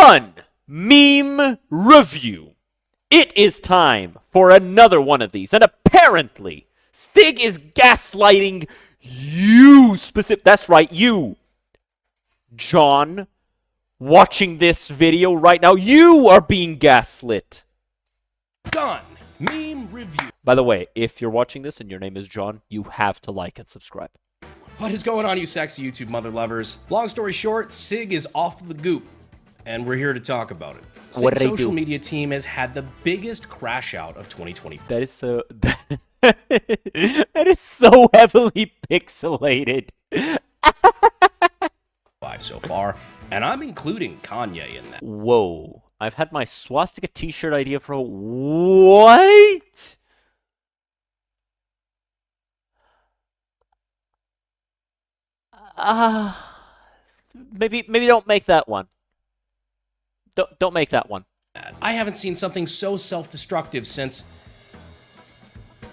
gun meme review. It is time for another one of these, and apparently Sig is gaslighting you that's right, you, John, watching this video right now. You are being gaslit. Gun meme review. By the way, if you're watching this and your name is John, you have to like and subscribe. What is going on, you sexy YouTube mother lovers? Long story short, Sig is off the goop, and we're here to talk about it. Sig's social media team has had the biggest crash out of 2024. That is so... that is so heavily pixelated. So far, and I'm including Kanye in that. Whoa. I've had my swastika t-shirt idea for what? Maybe don't make that one. Don't make that one. I haven't seen something so self-destructive since...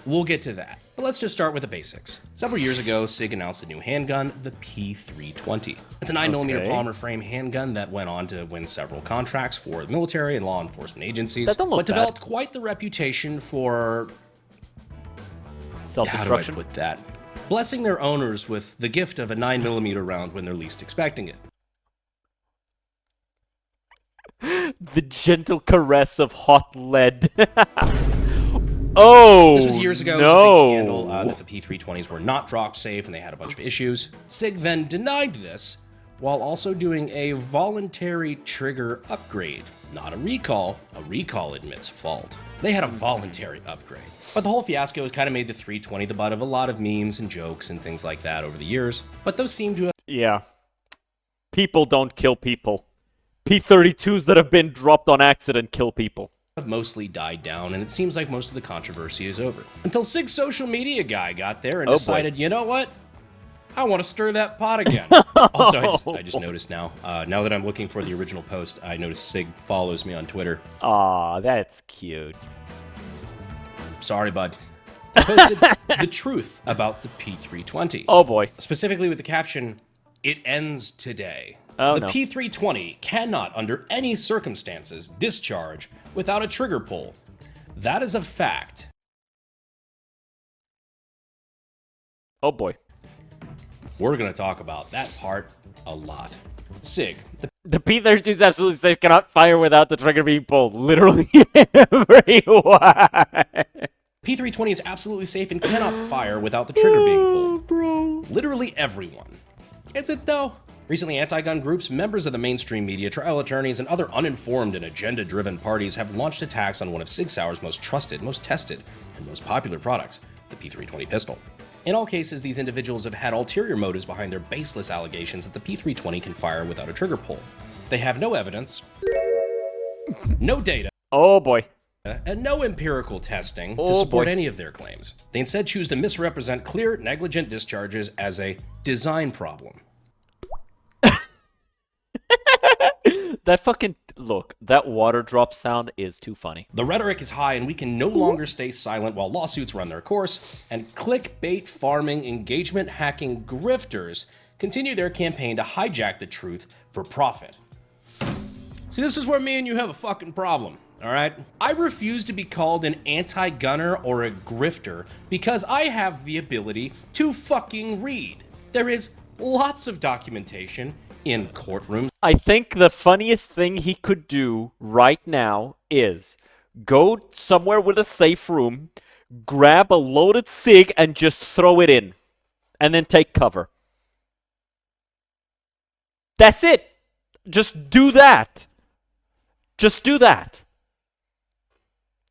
We'll get to that. But let's just start with the basics. Several years ago, Sig announced a new handgun, the P320. It's a 9mm polymer frame handgun that went on to win several contracts for the military and law enforcement agencies, but developed quite the reputation for... self-destruction? How do I put that? Blessing their owners with the gift of a 9mm round when they're least expecting it. The gentle caress of hot lead. Oh, this was years ago. It was a big scandal that the P320s were not drop safe and they had a bunch of issues. Sig then denied this while also doing a voluntary trigger upgrade. Not a recall. A recall admits fault. They had a voluntary upgrade. But the whole fiasco has kind of made the 320 the butt of a lot of memes and jokes and things like that over the years. But those seem to have... Yeah. People don't kill people. P32s that have been dropped on accident kill people. Have mostly died down, and it seems like most of the controversy is over. Until Sig's social media guy got there and decided, you know what? I want to stir that pot again. Also, I just noticed now that I'm looking for the original post, I noticed Sig follows me on Twitter. Aw, that's cute. Sorry, bud. I posted the truth about the P320. Oh boy. Specifically with the caption, "It ends today." Oh, the P320 cannot, under any circumstances, discharge without a trigger pull. That is a fact. Oh boy. We're going to talk about that part a lot. Sig. The P32 is absolutely safe, cannot fire without the trigger being pulled. Literally everyone. P320 is absolutely safe and cannot fire without the trigger being pulled. Bro. Literally everyone. Is it though? Recently, anti-gun groups, members of the mainstream media, trial attorneys, and other uninformed and agenda-driven parties have launched attacks on one of Sig Sauer's most trusted, most tested, and most popular products, the P320 pistol. In all cases, these individuals have had ulterior motives behind their baseless allegations that the P320 can fire without a trigger pull. They have no evidence, no data, Oh boy. and no empirical testing to support any of their claims. They instead choose to misrepresent clear, negligent discharges as a design problem. That fucking... Look, that water drop sound is too funny. The rhetoric is high, and we can no longer stay silent while lawsuits run their course, and clickbait farming, engagement hacking grifters continue their campaign to hijack the truth for profit. See, this is where me and you have a fucking problem, alright? I refuse to be called an anti-gunner or a grifter because I have the ability to fucking read. There is lots of documentation in courtrooms. I think the funniest thing he could do right now is go somewhere with a safe room, grab a loaded Sig, and just throw it in. And then take cover. That's it. Just do that. Just do that.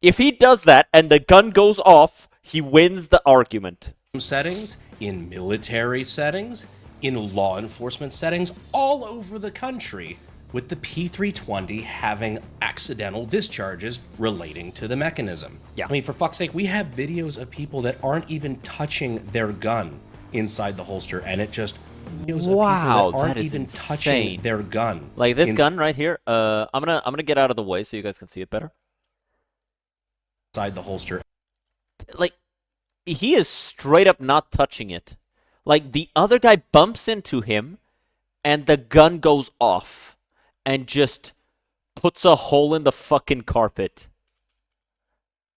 If he does that and the gun goes off, he wins the argument. Settings, in military settings, in law enforcement settings, all over the country, with the P320 having accidental discharges relating to the mechanism. Yeah. I mean, for fuck's sake, we have videos of people that aren't even touching their gun inside the holster, and it just... Wow, aren't that is even insane. touching their gun. Like this gun right here. I'm gonna get out of the way so you guys can see it better. Inside the holster. Like, he is straight up not touching it. Like, the other guy bumps into him, and the gun goes off, and just puts a hole in the fucking carpet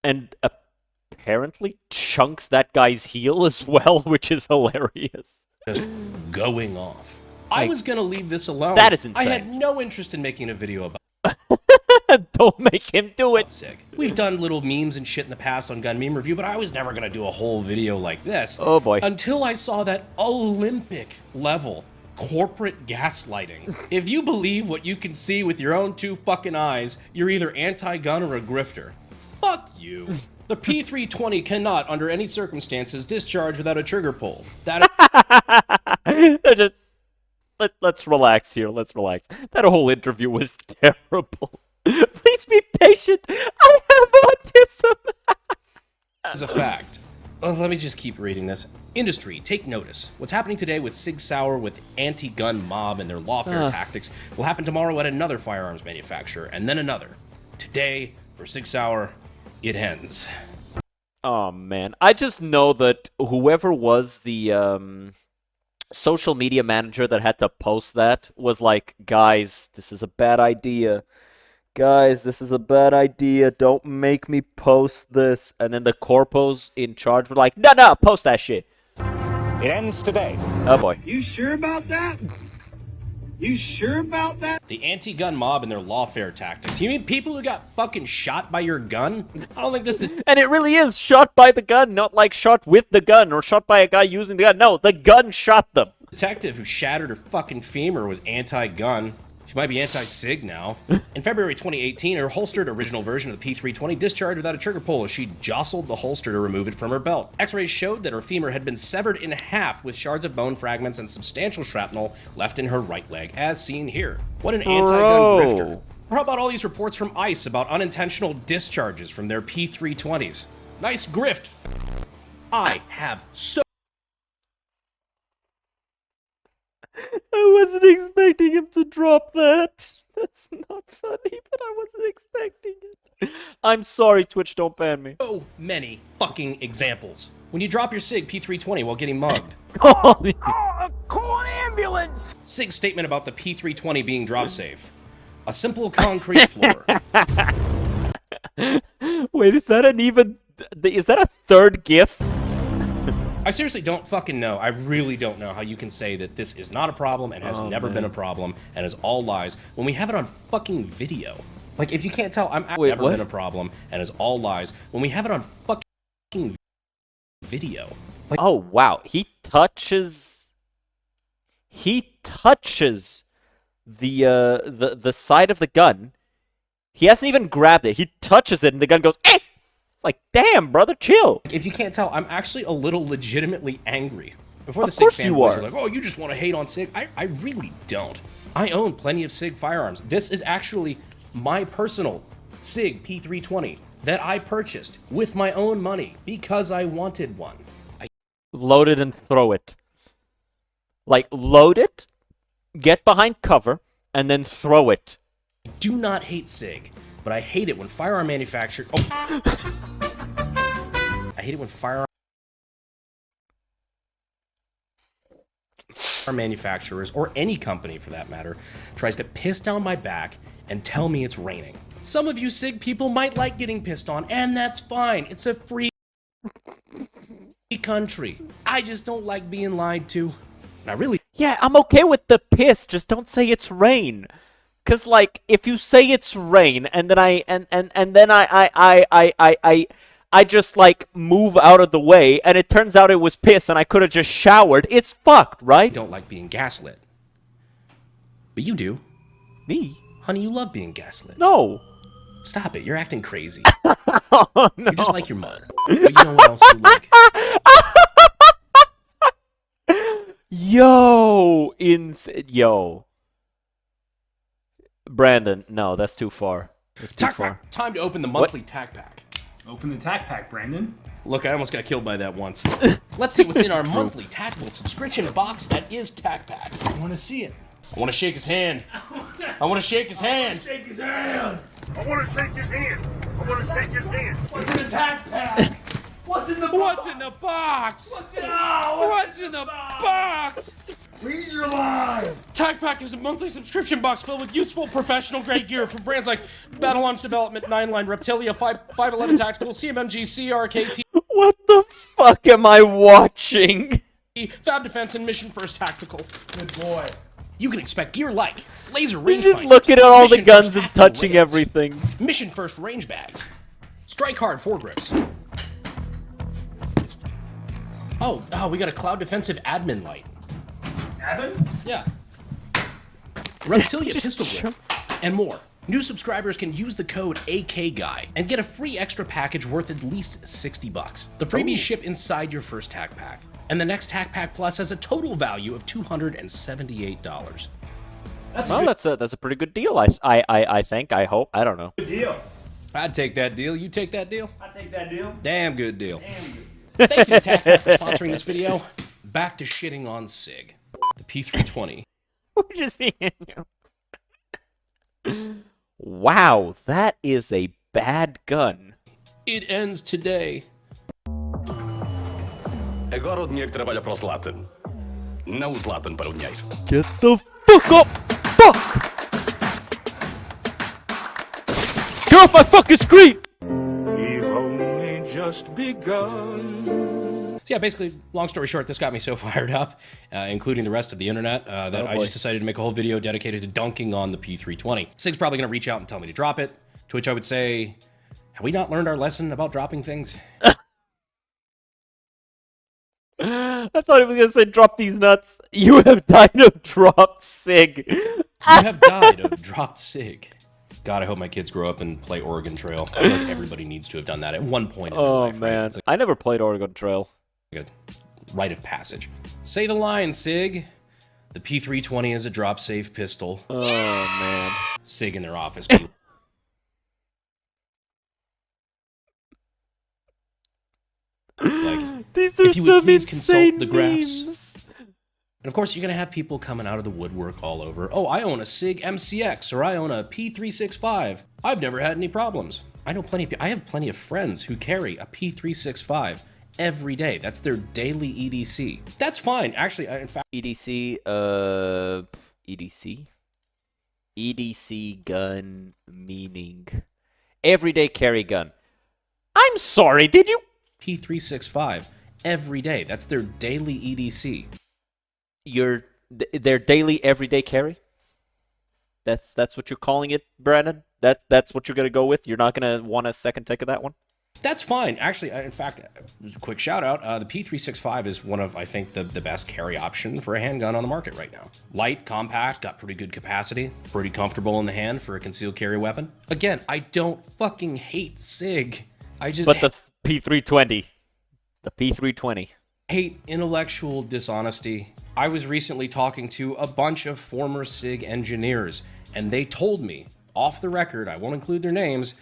and apparently chunks that guy's heel as well, which is hilarious. Just going off. I was gonna leave this alone. That is insane. I had no interest in making a video about Don't make him do it. Sig. We've done little memes and shit in the past on Gun Meme Review, but I was never gonna do a whole video like this. Oh boy. Until I saw that Olympic level corporate gaslighting. If you believe what you can see with your own two fucking eyes, you're either anti-gun or a grifter. Fuck you. The P320 cannot, under any circumstances, discharge without a trigger pull. That Just let's relax here. Let's relax. That whole interview was terrible. Please be patient. I have autism. is a fact. Let me just keep reading this. Industry, take notice. What's happening today with Sig Sauer with anti-gun mob and their lawfare tactics will happen tomorrow at another firearms manufacturer, and then another. Today, for Sig Sauer, it ends. Oh man, I just know that whoever was the social media manager that had to post that was like, guys, this is a bad idea. Guys, this is a bad idea. Don't make me post this. And then the corpos in charge were like, no, post that shit. It ends today. Oh boy. You sure about that? You sure about that? The anti-gun mob and their lawfare tactics. You mean people who got fucking shot by your gun? I don't think this is... And it really is shot by the gun, not like shot with the gun or shot by a guy using the gun. No, the gun shot them. Detective who shattered her fucking femur was anti-gun. She might be anti-Sig now. In February 2018, her holstered original version of the P320 discharged without a trigger pull as she jostled the holster to remove it from her belt. X-rays showed that her femur had been severed in half with shards of bone fragments and substantial shrapnel left in her right leg, as seen here. What an anti-gun grifter. Or how about all these reports from ICE about unintentional discharges from their P320s? Nice grift. I have so... I wasn't expecting him to drop that. That's not funny, but I wasn't expecting it. I'm sorry, Twitch, don't ban me. So many fucking examples. When you drop your Sig P320 while getting mugged. A corn ambulance! Sig's statement about the P320 being drop safe. A simple concrete floor. Wait, is that a third GIF? I seriously don't fucking know. I really don't know how you can say that this is not a problem and has never been a problem and is all lies when we have it on fucking video. Like, if you can't tell, never been a problem and is all lies when we have it on fucking video. Like, Oh wow, he touches the side of the gun. He hasn't even grabbed it. He touches it and the gun goes, eh! It's like, damn, brother, chill. if you can't tell, I'm actually a little legitimately angry. Before the Of Sig course you fanboys are. like, oh, you just want to hate on Sig. I really don't. I own plenty of Sig firearms. This is actually my personal Sig P320 that I purchased with my own money because I wanted one. Load it and throw it. Like, load it, get behind cover, and then throw it. I do not hate Sig, but I hate it when firearm manufacturers... Oh. I hate it when firearm manufacturers, or any company for that matter, tries to piss down my back and tell me it's raining. Some of you Sig people might like getting pissed on, and that's fine. It's a free country. I just don't like being lied to. And I really... Yeah, I'm okay with the piss, just don't say it's rain. Cause like, if you say it's rain, and then I just like move out of the way, and it turns out it was piss, and I could have just showered, it's fucked, right? don't like being gaslit. But you do. Me? Honey, you love being gaslit. No. Stop it, you're acting crazy. Oh, no. You're just like your mother. But you know what else you like? Yo. Brandon, no, that's too far. That's too Tac far. Pack. Time to open the monthly tac pack. Open the tac pack, Brandon. Look, I almost got killed by that once. Let's see what's in our monthly tactical subscription box that is tac pack. I want to see it. I want to shake his hand. I want to shake his hand. Shake his hand. I want to shake his hand. I want to shake his hand. What's in the tac pack? What's in the box? What's in the box? What's in the What's in the box? Please your line! TacPack is a monthly subscription box filled with useful professional-grade gear from brands like Battle Launch Development, 9-Line, Reptilia, 511 Tactical, CMMG, CRKT, What the fuck am I watching? Fab Defense, and Mission First Tactical. Good boy. You can expect gear like laser He's range just finders, looking at all the Mission guns First and tactical touching rails, everything. Mission First range bags, strike hard foregrips. Oh, we got a cloud defensive admin light. Evan? Yeah. Reptilia pistol grip and more. New subscribers can use the code AKGUY and get a free extra package worth at least $60. The freebies ship inside your first TAC pack, and the next TAC pack plus has a total value of $278. Well, that's a pretty good deal. I think. I hope. I don't know. Good deal. I'd take that deal. You take that deal? I take that deal. Damn good deal. Damn good. Thank you, TAC Pack, for sponsoring this video. Back to shitting on SIG. The P320. We're just seeing you. Wow, that is a bad gun. It ends today. Agora o dinheiro que trabalha para o Zlatan. Não o Zlatan para o dinheiro. Get the fuck up! Fuck! Get off my fucking screen! We've only just begun. So yeah, basically, long story short, this got me so fired up, including the rest of the internet, that I just decided to make a whole video dedicated to dunking on the P320. SIG's probably going to reach out and tell me to drop it, to which I would say, have we not learned our lesson about dropping things? I thought he was going to say drop these nuts. You have died of dropped SIG. You have died of dropped SIG. God, I hope my kids grow up and play Oregon Trail. I feel like everybody needs to have done that at one point in their life. Oh, man. Right? I never played Oregon Trail. A rite of passage. Say the line, SIG. The P320 is a drop-safe pistol. Oh, man. SIG in their office. Like, These are if you would some please consult insane the graphs. memes. And of course, you're going to have people coming out of the woodwork all over. Oh, I own a SIG MCX, or I own a P365. I've never had any problems. I have plenty of friends who carry a P365 every day. That's their daily EDC. That's fine. Actually, in fact, EDC, EDC? EDC gun meaning everyday carry gun. I'm sorry, did you? P365 every day. That's their daily EDC. Their daily everyday carry? That's what you're calling it, Brandon? That's what you're gonna go with? You're not gonna want a second take of that one? That's fine. Actually, in fact, quick shout out, the P365 is one of, I think, the best carry option for a handgun on the market right now. Light, compact, got pretty good capacity, pretty comfortable in the hand for a concealed carry weapon. Again, I don't fucking hate SIG. I just But the P320. The P320. hate intellectual dishonesty. I was recently talking to a bunch of former SIG engineers, and they told me, off the record, I won't include their names,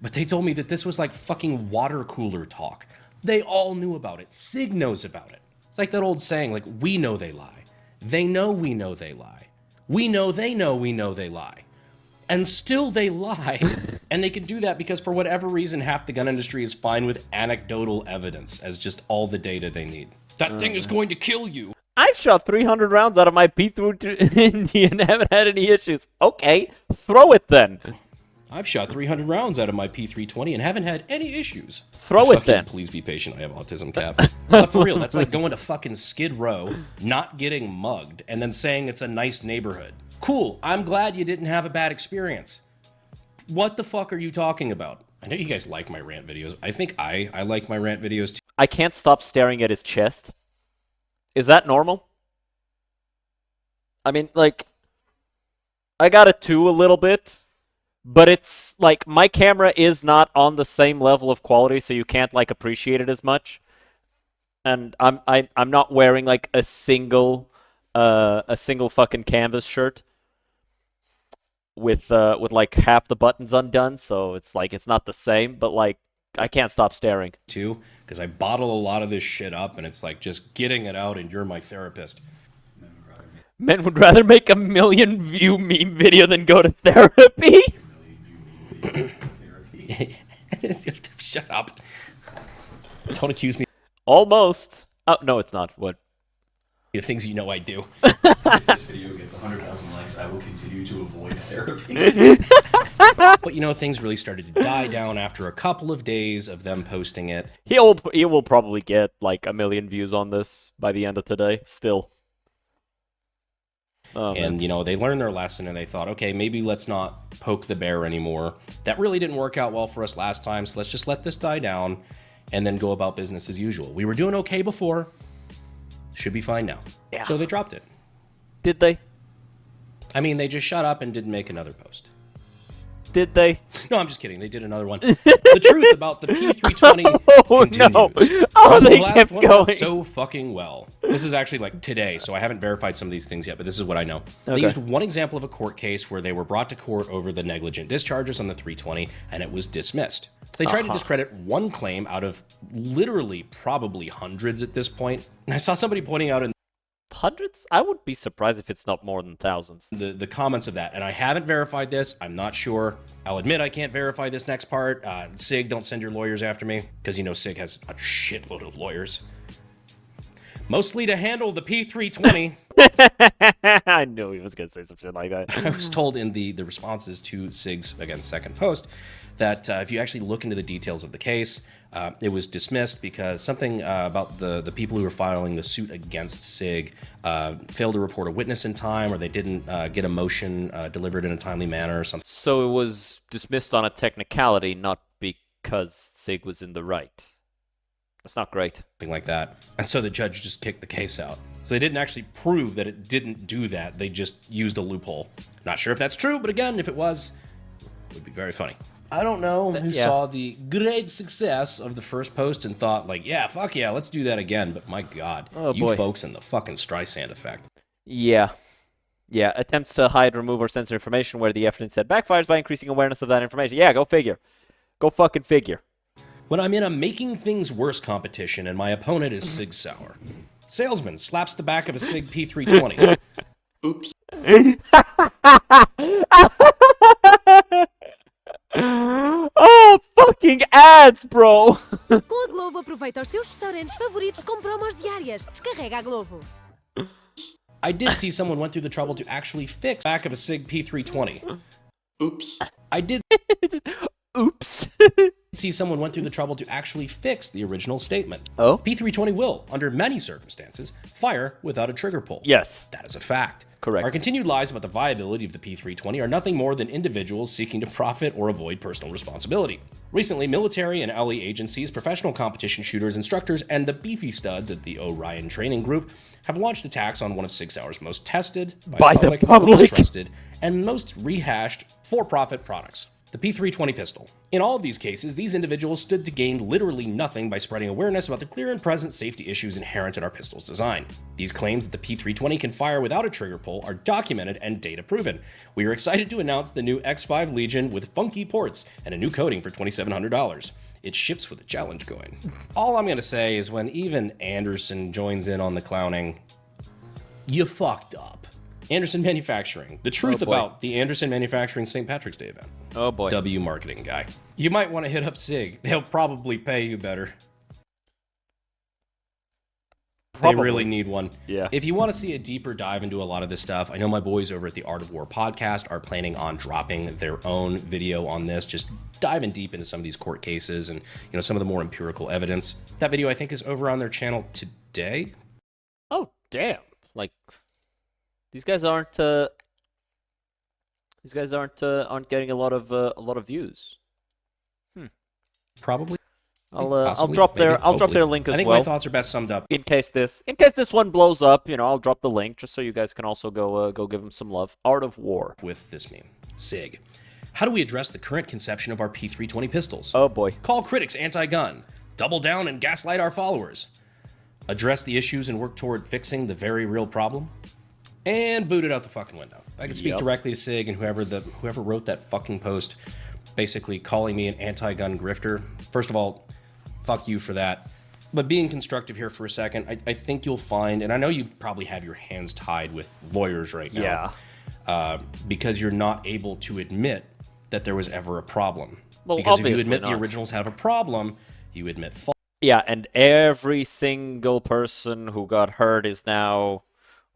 but they told me that this was like fucking water cooler talk. They all knew about it. SIG knows about it. It's like that old saying, like, we know they lie. They know we know they lie. We know they know we know they lie. And still they lie. And they can do that because for whatever reason, half the gun industry is fine with anecdotal evidence as just all the data they need. That thing is going to kill you. I've shot 300 rounds out of my P320 and haven't had any issues. Okay, throw it then. I've shot 300 rounds out of my P320 and haven't had any issues. Throw it Fucking then. Please be patient. I have autism, Cap. But for real, that's like going to fucking Skid Row, not getting mugged, and then saying it's a nice neighborhood. Cool. I'm glad you didn't have a bad experience. What the fuck are you talking about? I know you guys like my rant videos. I think I like my rant videos too. I can't stop staring at his chest. Is that normal? I mean, like, I got it too a little bit. But it's like my camera is not on the same level of quality, so you can't like appreciate it as much. And I'm not wearing like a single fucking canvas shirt with like half the buttons undone, so it's like it's not the same. But like I can't stop staring. Too, because I bottle a lot of this shit up, and it's like just getting it out, and you're my therapist. Men would rather make a 1 million view meme video than go to therapy. Shut up. Don't accuse me Almost. Oh, no, it's not. What? The things you know I do. If this video gets 100,000 likes, I will continue to avoid therapy. But you know, things really started to die down after a couple of days of them posting it. He will probably get like 1 million views on this by the end of today. Still. Oh, And, man. you know, they learned their lesson and they thought, okay, maybe let's not poke the bear anymore. That really didn't work out well for us last time, so let's just let this die down and then go about business as usual. We were doing okay before. Should be fine now. Yeah. So they dropped it. Did they? I mean, they just shut up and didn't make another post. Did they? No, I'm just kidding. They did another one. The truth about the P320 Oh continues. no! Oh, The they last kept one went going. so fucking well. This is actually like today, so I haven't verified some of these things yet, but this is what I know. They Okay. used one example of a court case where they were brought to court over the negligent discharges on the 320, and it was dismissed. So they tried to discredit one claim out of literally probably hundreds at this point. And I saw somebody pointing out in Hundreds? I would be surprised if it's not more than thousands. the comments of that, and I haven't verified this. I'm not sure. I'll admit I can't verify this next part. Sig, don't send your lawyers after me, because you know Sig has a shitload of lawyers. Mostly to handle the P320. I knew he was gonna say some shit like that. I was told in the responses to Sig's, again, second post, that if you actually look into the details of the case, it was dismissed because something about the people who were filing the suit against Sig failed to report a witness in time, or they didn't get a motion delivered in a timely manner or something So it was dismissed on a technicality, not because Sig was in the right. That's not great. like that. And so the judge just kicked the case out. So they didn't actually prove that it didn't do that. They just used a loophole. Not sure if that's true, but again, if it was, it would be very funny. I don't know who Yeah. saw the great success of the first post and thought, like, yeah, fuck yeah, let's do that again. But my God, Oh, you boy. folks in the fucking Streisand effect. Yeah. Yeah, attempts to hide, remove, or censor information where the evidence said backfires by increasing awareness of that information. Yeah, go figure. Go fucking figure. When I'm in a making things worse competition and my opponent is Sig Sauer. Salesman slaps the back of a Sig P320. Oops. Oh, fucking ads, bro! Com a Glovo, aproveita os teus restaurantes favoritos com promos diárias. Descarrega a Glovo. I did see someone went through the trouble to actually fix the back of a Sig P320. Oops. I did Oops. see someone went through the trouble to actually fix the original statement. Oh? P320 will, under many circumstances, fire without a trigger pull. Yes. That is a fact. Correct. Our continued lies about the viability of the P320 are nothing more than individuals seeking to profit or avoid personal responsibility. Recently, military and LE agencies, professional competition shooters, instructors, and the beefy studs at the Orion Training Group have launched attacks on one of 6 Hour's most tested, By the public. most trusted, and most rehashed for-profit products. The P320 pistol. In all of these cases, these individuals stood to gain literally nothing by spreading awareness about the clear and present safety issues inherent in our pistol's design. These claims that the P320 can fire without a trigger pull are documented and data proven. We are excited to announce the new X5 Legion with funky ports and a new coating for $2,700. It ships with a challenge coin. All I'm gonna say is when even Anderson joins in on the clowning, you fucked up. Anderson Manufacturing. The truth Oh, boy. about the Anderson Manufacturing St. Patrick's Day event. Oh, boy. W marketing guy. You might want to hit up Sig. They'll probably pay you better. Probably. They really need one. Yeah. If you want to see a deeper dive into a lot of this stuff, I know my boys over at the Art of War podcast are planning on dropping their own video on this, just diving deep into some of these court cases and, you know, some of the more empirical evidence. That video I think is over on their channel today. Oh, damn. Like, these guys aren't getting a lot of views. Probably. I'll Possibly, drop maybe, their hopefully. link as I think well. my thoughts are best summed up. In case this one blows up, you know, I'll drop the link just so you guys can also go give them some love. Art of War. With this meme. Sig. How do we address the current conception of our P320 pistols? Oh boy. Call critics anti-gun. Double down and gaslight our followers. Address the issues and work toward fixing the very real problem. And boot it out the fucking window. I can speak Yep. directly to Sig and whoever wrote that fucking post basically calling me an anti-gun grifter. First of all, fuck you for that. But being constructive here for a second, I think you'll find, and I know you probably have your hands tied with lawyers right now. Yeah. Because you're not able to admit that there was ever a problem. Well, because if you obviously admit the not. originals have a problem, you admit fault. Yeah, and every single person who got hurt is now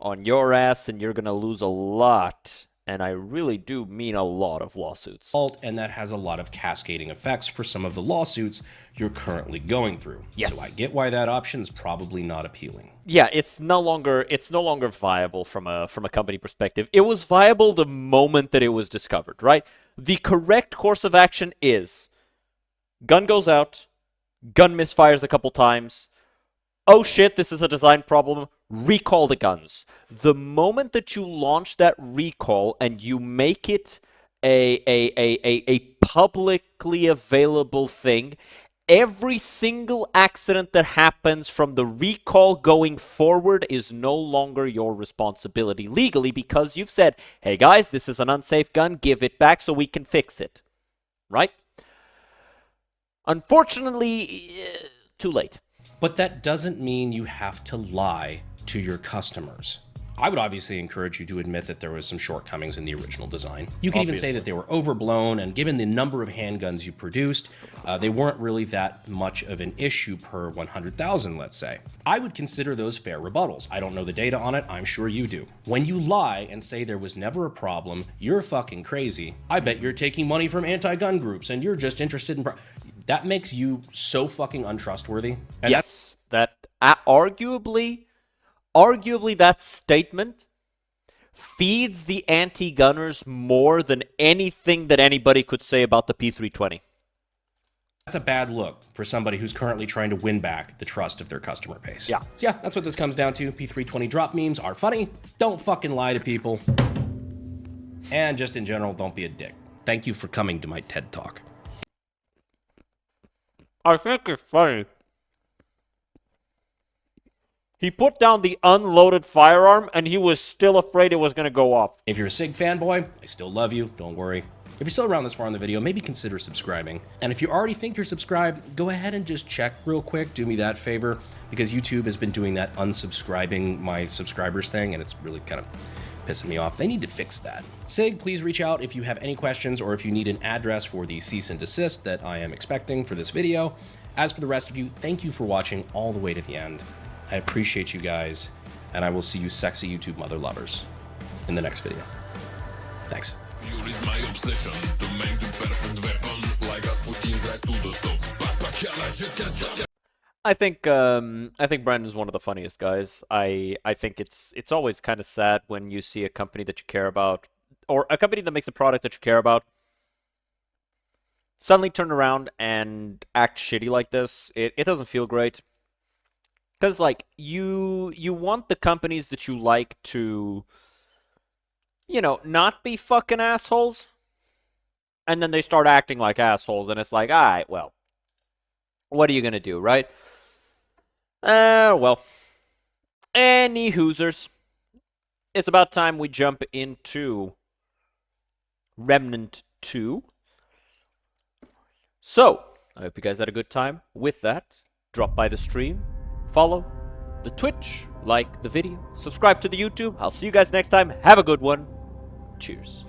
on your ass, and you're gonna lose a lot. And I really do mean a lot of lawsuits. And that has a lot of cascading effects for some of the lawsuits you're currently going through. Yes. So I get why that option is probably not appealing. Yeah, it's no longer viable from a company perspective. It was viable the moment that it was discovered, right? The correct course of action is gun goes out, gun misfires a couple times. Oh shit, this is a design problem. Recall the guns. The moment that you launch that recall and you make it a publicly available thing, every single accident that happens from the recall going forward is no longer your responsibility legally because you've said, hey guys, this is an unsafe gun, give it back so we can fix it. Right? Unfortunately, too late. But that doesn't mean you have to lie to your customers. I would obviously encourage you to admit that there was some shortcomings in the original design. You can even say that they were overblown, and given the number of handguns you produced, they weren't really that much of an issue per 100,000, let's say. I would consider those fair rebuttals. I don't know the data on it, I'm sure you do. When you lie and say there was never a problem, you're fucking crazy. I bet you're taking money from anti-gun groups and you're just interested in... That makes you so fucking untrustworthy. And yes, arguably that statement feeds the anti-gunners more than anything that anybody could say about the P320. That's a bad look for somebody who's currently trying to win back the trust of their customer base. Yeah. So yeah, that's what this comes down to. P320 drop memes are funny. Don't fucking lie to people. And just in general, don't be a dick. Thank you for coming to my TED Talk. I think it's funny. He put down the unloaded firearm, and he was still afraid it was going to go off. If you're a SIG fanboy, I still love you, don't worry. If you're still around this far in the video, maybe consider subscribing. And if you already think you're subscribed, go ahead and just check real quick, do me that favor, because YouTube has been doing that unsubscribing my subscribers thing, and it's really kind of pissing me off. They need to fix that. SIG, please reach out if you have any questions or if you need an address for the cease and desist that I am expecting for this video. As for the rest of you, thank you for watching all the way to the end. I appreciate you guys, and I will see you sexy YouTube mother lovers in the next video. Thanks. I think Brandon's one of the funniest guys. I think it's always kind of sad when you see a company that you care about, or a company that makes a product that you care about, suddenly turn around and act shitty like this. It doesn't feel great. Because, like, you want the companies that you like to, you know, not be fucking assholes. And then they start acting like assholes, and it's like, alright, well, what are you gonna do, right? Well, any hoosers. It's about time we jump into Remnant 2. So, I hope you guys had a good time. With that, drop by the stream, follow the Twitch, like the video, subscribe to the YouTube. I'll see you guys next time. Have a good one. Cheers.